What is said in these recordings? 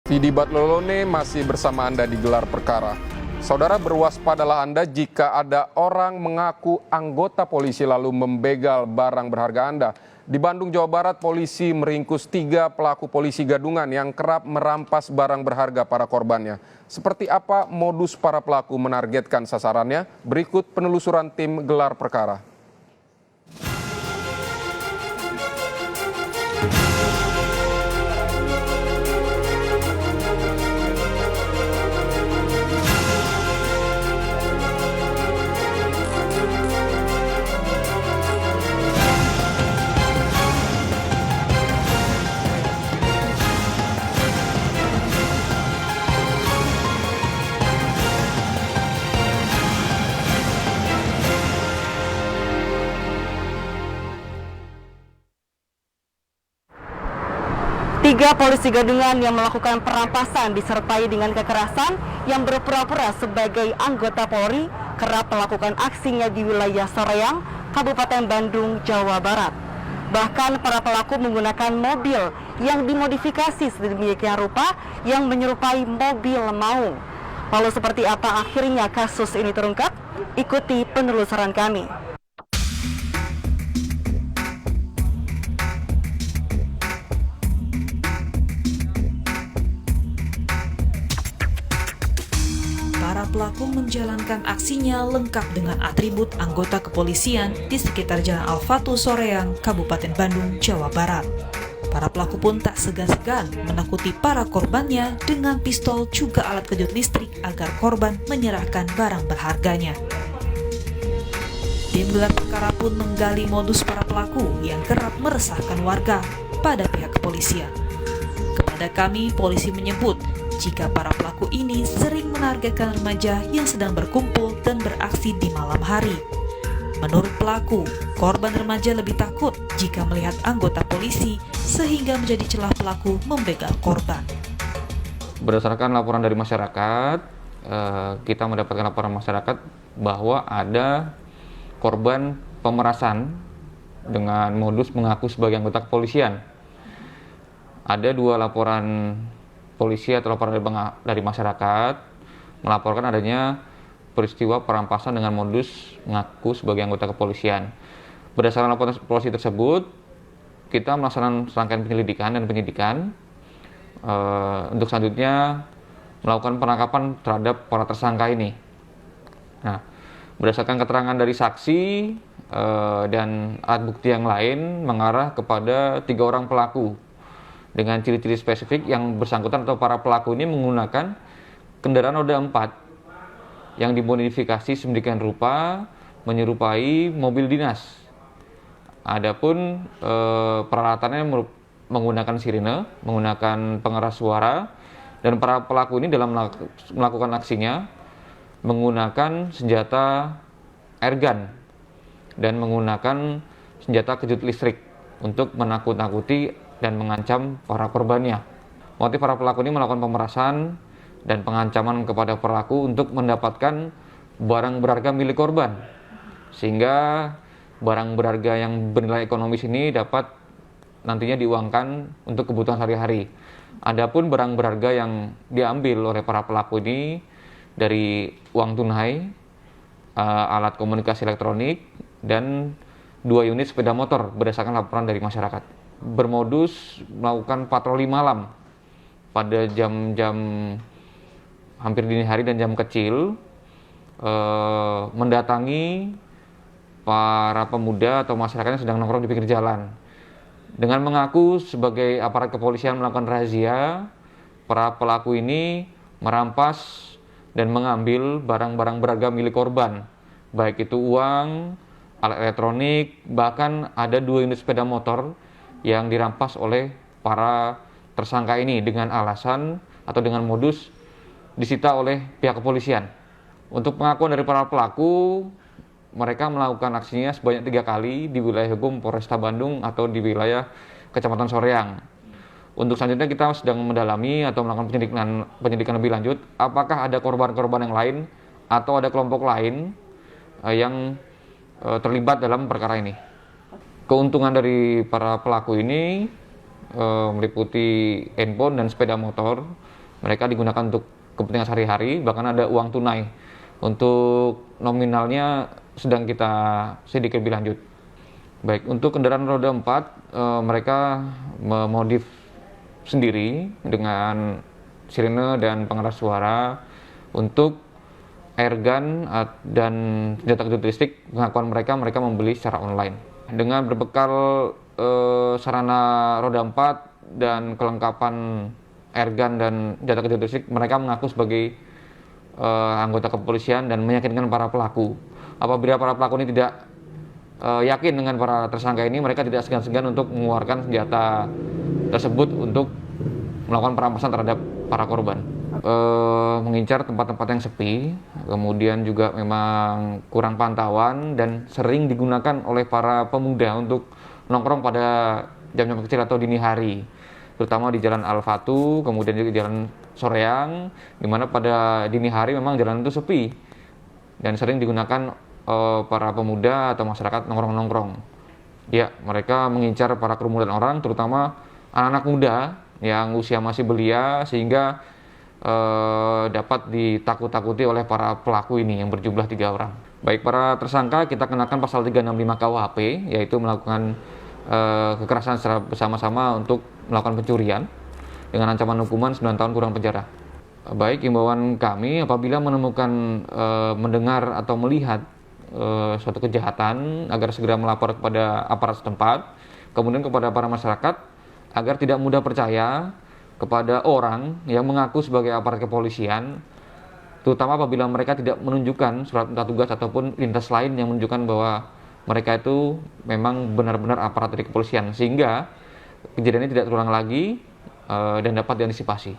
Vidi Batlolone masih bersama Anda di gelar perkara. Saudara, berwaspadalah Anda jika ada orang mengaku anggota polisi lalu membegal barang berharga Anda. Di Bandung, Jawa Barat, polisi meringkus 3 pelaku polisi gadungan yang kerap merampas barang berharga para korbannya. Seperti apa modus para pelaku menargetkan sasarannya? Berikut penelusuran tim gelar perkara. Tiga polisi gadungan yang melakukan perampasan disertai dengan kekerasan yang berpura-pura sebagai anggota Polri kerap melakukan aksinya di wilayah Soreang, Kabupaten Bandung, Jawa Barat. Bahkan para pelaku menggunakan mobil yang dimodifikasi sedemikian rupa yang menyerupai mobil maung. Lalu seperti apa akhirnya kasus ini terungkap? Ikuti penelusuran kami. Para pelaku menjalankan aksinya lengkap dengan atribut anggota kepolisian di sekitar Jalan Al-Fatu Soreang, Kabupaten Bandung, Jawa Barat. Para pelaku pun tak segan-segan menakuti para korbannya dengan pistol juga alat kejut listrik agar korban menyerahkan barang berharganya. Tim gelar perkara pun menggali modus para pelaku yang kerap meresahkan warga pada pihak kepolisian. Kepada kami, polisi menyebut jika para pelaku ini sering menargetkan remaja yang sedang berkumpul dan beraksi di malam hari. Menurut pelaku, korban remaja lebih takut jika melihat anggota polisi sehingga menjadi celah pelaku membegal korban. Berdasarkan laporan dari masyarakat, kita mendapatkan laporan masyarakat bahwa ada korban pemerasan dengan modus mengaku sebagai anggota kepolisian. Ada 2 laporan polisi atau laporan dari masyarakat melaporkan adanya peristiwa perampasan dengan modus mengaku sebagai anggota kepolisian. Berdasarkan laporan polisi tersebut, kita melaksanakan serangkaian penyelidikan dan penyidikan. Untuk selanjutnya melakukan penangkapan terhadap para tersangka ini. Nah, berdasarkan keterangan dari saksi dan alat bukti yang lain mengarah kepada 3 orang pelaku dengan ciri-ciri spesifik yang bersangkutan atau para pelaku ini menggunakan kendaraan roda 4 yang dimodifikasi sedemikian rupa menyerupai mobil dinas. Adapun peralatannya menggunakan sirine, menggunakan pengeras suara, dan para pelaku ini dalam melakukan aksinya menggunakan senjata airgun dan menggunakan senjata kejut listrik untuk menakut-nakuti dan mengancam para korbannya. Motif para pelaku ini melakukan pemerasan dan pengancaman kepada pelaku untuk mendapatkan barang berharga milik korban, sehingga barang berharga yang bernilai ekonomis ini dapat nantinya diuangkan untuk kebutuhan sehari-hari. Adapun barang berharga yang diambil oleh para pelaku ini dari uang tunai, alat komunikasi elektronik, dan 2 unit sepeda motor berdasarkan laporan dari masyarakat. Bermodus melakukan patroli malam pada jam-jam hampir dini hari dan jam kecil, mendatangi para pemuda atau masyarakat yang sedang nongkrong di pinggir jalan. Dengan mengaku sebagai aparat kepolisian melakukan razia, para pelaku ini merampas dan mengambil barang-barang berharga milik korban, baik itu uang, alat elektronik, bahkan ada 2 unit sepeda motor yang dirampas oleh para tersangka ini dengan alasan atau dengan modus disita oleh pihak kepolisian. Untuk pengakuan dari para pelaku, mereka melakukan aksinya sebanyak 3 kali di wilayah hukum Polresta Bandung atau di wilayah Kecamatan Soreang. Untuk selanjutnya kita sedang mendalami atau melakukan penyidikan lebih lanjut, apakah ada korban-korban yang lain atau ada kelompok lain yang terlibat dalam perkara ini. Keuntungan dari para pelaku ini meliputi handphone dan sepeda motor. Mereka digunakan untuk kepentingan sehari-hari, bahkan ada uang tunai. Untuk nominalnya sedang kita sidik lebih lanjut. Baik, untuk kendaraan roda 4, mereka memodif sendiri dengan sirene dan pengeras suara. Untuk airgun dan senjata kejut listrik, pengakuan mereka membeli secara online. Dengan berbekal sarana roda 4 dan kelengkapan airgun dan senjata kejut listrik, mereka mengaku sebagai anggota kepolisian dan meyakinkan para pelaku. Apabila para pelaku ini tidak yakin dengan para tersangka ini, mereka tidak segan-segan untuk mengeluarkan senjata tersebut untuk melakukan perampasan terhadap para korban. Mengincar tempat-tempat yang sepi, kemudian juga memang kurang pantauan dan sering digunakan oleh para pemuda untuk nongkrong pada jam-jam kecil atau dini hari, terutama di Jalan Al-Fatu, kemudian juga di Jalan Soreang, di mana pada dini hari memang jalan itu sepi dan sering digunakan para pemuda atau masyarakat nongkrong-nongkrong. Ya, mereka mengincar para kerumunan orang, terutama anak-anak muda yang usia masih belia, sehingga dapat ditakut-takuti oleh para pelaku ini yang berjumlah 3 orang. Baik, para tersangka kita kenakan pasal 365 KUHP, yaitu melakukan kekerasan secara bersama-sama untuk melakukan pencurian dengan ancaman hukuman 9 tahun kurang penjara. Baik, himbauan kami apabila menemukan, mendengar atau melihat suatu kejahatan agar segera melapor kepada aparat setempat, kemudian kepada para masyarakat agar tidak mudah percaya kepada orang yang mengaku sebagai aparat kepolisian, terutama apabila mereka tidak menunjukkan surat perintah tugas ataupun lintas lain yang menunjukkan bahwa mereka itu memang benar-benar aparat dari kepolisian, sehingga kejadian ini tidak terulang lagi dan dapat diantisipasi.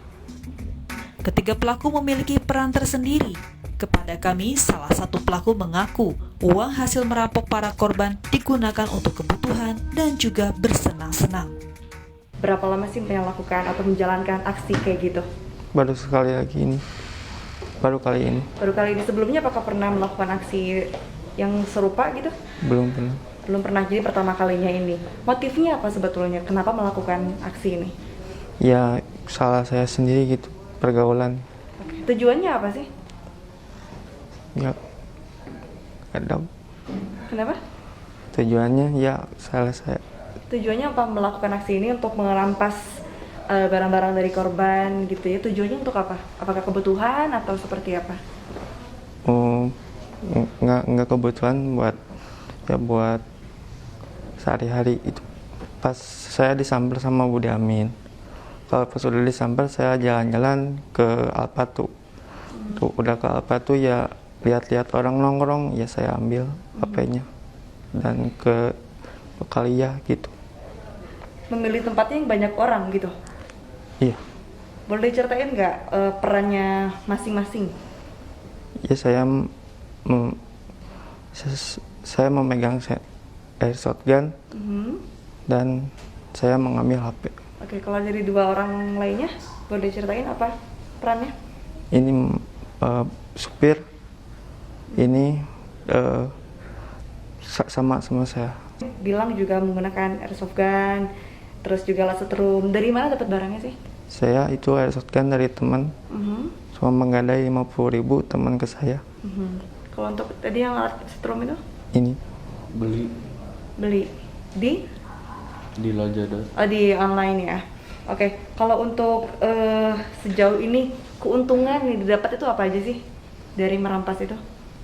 Ketiga pelaku memiliki peran tersendiri. Kepada kami, salah satu pelaku mengaku uang hasil merampok para korban digunakan untuk kebutuhan dan juga bersenang-senang. Berapa lama sih melakukan atau menjalankan aksi kayak gitu? Baru sekali lagi ini. Baru kali ini. Baru kali ini. Sebelumnya apakah pernah melakukan aksi yang serupa gitu? Belum pernah. Belum pernah, jadi pertama kalinya ini. Motifnya apa sebetulnya? Kenapa melakukan aksi ini? Ya, salah saya sendiri gitu, pergaulan. Oke. Tujuannya apa sih? Ya, ada. Kenapa? Tujuannya ya salah saya. Tujuannya apa melakukan aksi ini? Untuk merampas barang-barang dari korban gitu ya? Tujuannya untuk apa? Apakah kebutuhan atau seperti apa? Oh, nggak kebutuhan buat sehari-hari itu. Pas saya disamper sama Budi Amin. Kalau pas udah disamper, saya jalan-jalan ke Alpatu. Tuh udah ke Alpatu ya lihat-lihat orang nongkrong, ya saya ambil HP-nya dan ke Kalia gitu. Memilih tempatnya yang banyak orang gitu? Iya. Boleh diceritain nggak perannya masing-masing? Ya saya memegang airsoft gun dan saya mengambil HP. Oke, kalau dari 2 orang lainnya, boleh diceritain apa perannya? Ini supir, ini sama saya. Bilang juga menggunakan airsoft gun, terus juga lasetrum. Dari mana dapat barangnya sih? Saya itu airsoft gun dari teman, cuma menggadai 50.000 teman ke saya. Kalau untuk tadi yang alat setrum itu? Ini Beli di Lazada. Oh, di online ya. Oke, kalau untuk sejauh ini keuntungan yang didapat itu apa aja sih dari merampas itu?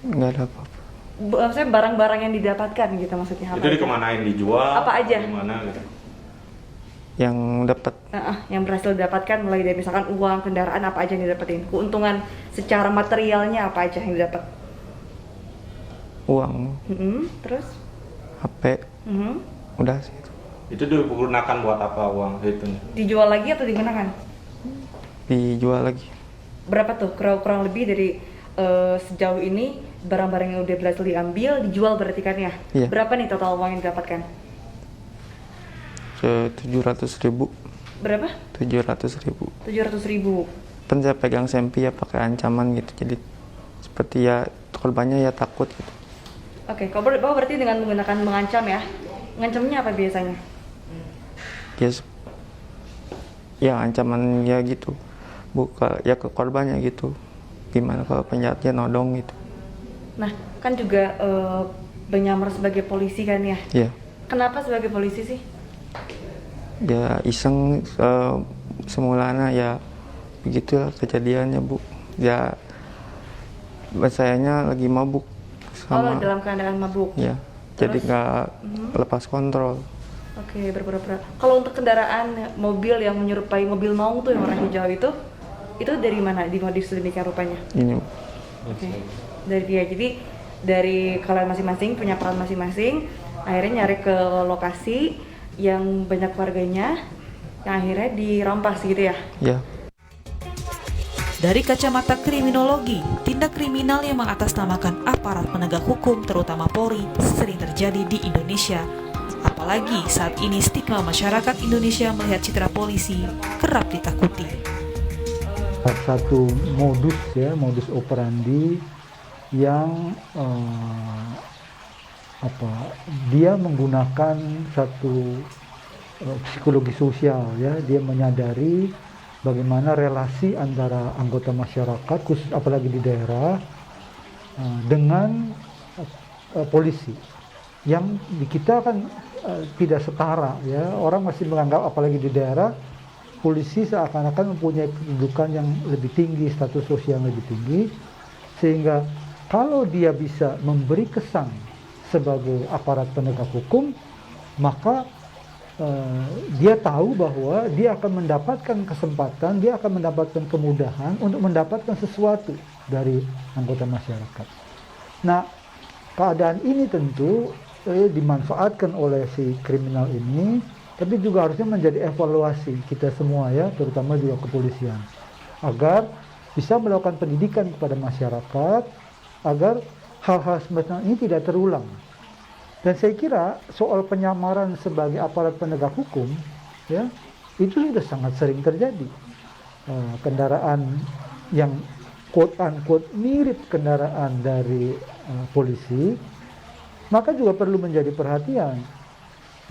nggak ada apa-apa. Maksudnya barang-barang yang didapatkan gitu maksudnya apa? Itu dikemanain, dijual? Apa aja? Gimana gitu? Yang dapat Yang berhasil didapatkan mulai dari misalkan uang, kendaraan, apa aja yang didapetin? Keuntungan secara materialnya apa aja yang didapat? uang, Terus? HP, udah sih. Itu digunakan buat apa uang itu? Dijual lagi atau digunakan? Dijual lagi. Berapa tuh kurang lebih dari sejauh ini barang-barang yang udah berhasil diambil dijual berarti kan ya? Iya. Berapa nih total uang yang didapatkan? 700.000. Berapa? 700.000. 700.000. Kan saya pegang sempi ya pakai ancaman gitu, jadi seperti ya korbannya ya takut gitu. Oke, kalau berarti dengan menggunakan mengancam ya? Mengancamnya apa biasanya? Ya yang ancaman ya gitu, ya ke korbannya gitu, gimana kalau penjahatnya nodong gitu. Nah, kan juga menyamar sebagai polisi kan ya? Ya, Kenapa sebagai polisi sih? ya iseng, semulanya ya begitulah kejadiannya Bu. Ya sayanya lagi mabuk sama, dalam keadaan mabuk. ya, jadi nggak lepas kontrol. Oke, berpura-pura. Kalau untuk kendaraan mobil yang menyerupai mobil maung tuh yang warna hijau itu dari mana? Dimodif sedemikian rupanya? Ini Oke. Dari dia. Jadi dari kalian masing-masing punya peran masing-masing, akhirnya nyari ke lokasi yang banyak warganya, yang akhirnya dirampas gitu ya? ya. Dari kacamata kriminologi, tindak kriminal yang mengatasnamakan aparat penegak hukum terutama Polri sering terjadi di Indonesia. Apalagi saat ini stigma masyarakat Indonesia melihat citra polisi kerap ditakuti. Satu modus operandi yang dia menggunakan satu psikologi sosial, ya, dia menyadari bagaimana relasi antara anggota masyarakat, khusus apalagi di daerah, dengan polisi. Yang di kita kan tidak setara, ya. Orang masih menganggap apalagi di daerah, polisi seakan-akan mempunyai kedudukan yang lebih tinggi, status sosial yang lebih tinggi, sehingga kalau dia bisa memberi kesan sebagai aparat penegak hukum, maka dia tahu bahwa dia akan mendapatkan kesempatan, dia akan mendapatkan kemudahan untuk mendapatkan sesuatu dari anggota masyarakat. Nah, keadaan ini tentu dimanfaatkan oleh si kriminal ini, tapi juga harusnya menjadi evaluasi kita semua, ya, terutama juga kepolisian, agar bisa melakukan pendidikan kepada masyarakat, agar hal-hal semacam ini tidak terulang. Dan saya kira soal penyamaran sebagai aparat penegak hukum, ya, itu sudah sangat sering terjadi. Kendaraan yang quote-unquote mirip kendaraan dari polisi, maka juga perlu menjadi perhatian.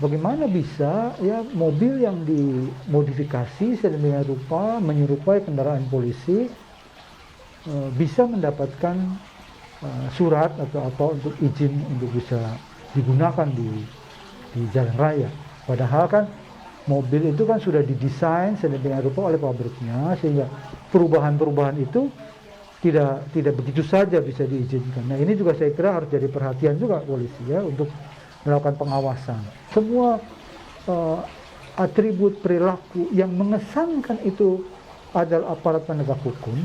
Bagaimana bisa, ya, mobil yang dimodifikasi sedemikian rupa menyerupai kendaraan polisi bisa mendapatkan surat atau apa untuk izin untuk bisa digunakan di jalan raya. Padahal kan mobil itu kan sudah didesain sedemikian rupa oleh pabriknya, sehingga perubahan-perubahan itu tidak begitu saja bisa diizinkan. Nah, ini juga saya kira harus jadi perhatian juga polisi, ya, untuk melakukan pengawasan. Semua atribut perilaku yang mengesankan itu adalah aparat penegak hukum,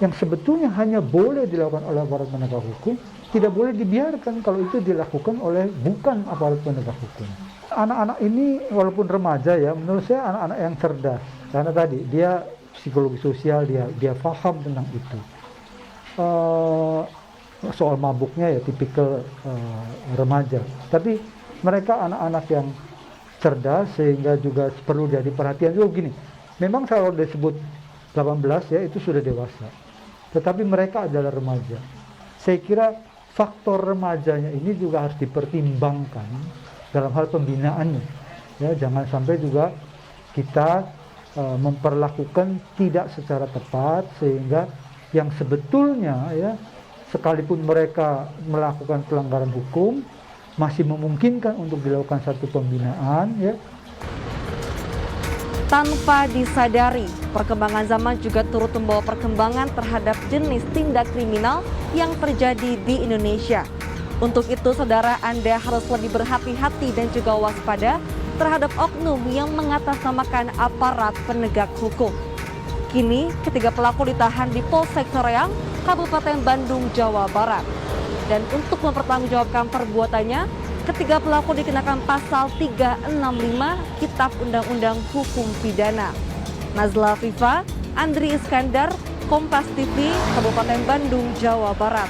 yang sebetulnya hanya boleh dilakukan oleh aparat penegak hukum, tidak boleh dibiarkan kalau itu dilakukan oleh bukan aparat penegak hukum. Anak-anak ini walaupun remaja, ya, menurut saya anak-anak yang cerdas, karena tadi dia psikologi sosial, dia paham tentang itu. Soal mabuknya ya tipikal remaja, tapi mereka anak-anak yang cerdas, sehingga juga perlu jadi perhatian juga. Gini, memang kalau disebut 18, ya, itu sudah dewasa, tetapi mereka adalah remaja. Saya kira faktor remajanya ini juga harus dipertimbangkan dalam hal pembinaannya, ya. Jangan sampai juga kita memperlakukan tidak secara tepat, sehingga yang sebetulnya, ya, sekalipun mereka melakukan pelanggaran hukum, masih memungkinkan untuk dilakukan satu pembinaan, ya. Tanpa disadari, perkembangan zaman juga turut membawa perkembangan terhadap jenis tindak kriminal yang terjadi di Indonesia. Untuk itu, saudara, Anda harus lebih berhati-hati dan juga waspada terhadap oknum yang mengatasnamakan aparat penegak hukum. Kini, ketiga pelaku ditahan di Polsek Soreang, Kabupaten Bandung, Jawa Barat. Dan untuk mempertanggungjawabkan perbuatannya, ketiga pelaku dikenakan pasal 365 Kitab Undang-Undang Hukum Pidana. Nazla Fifa, Andri Iskandar, Kompas TV, Kabupaten Bandung, Jawa Barat.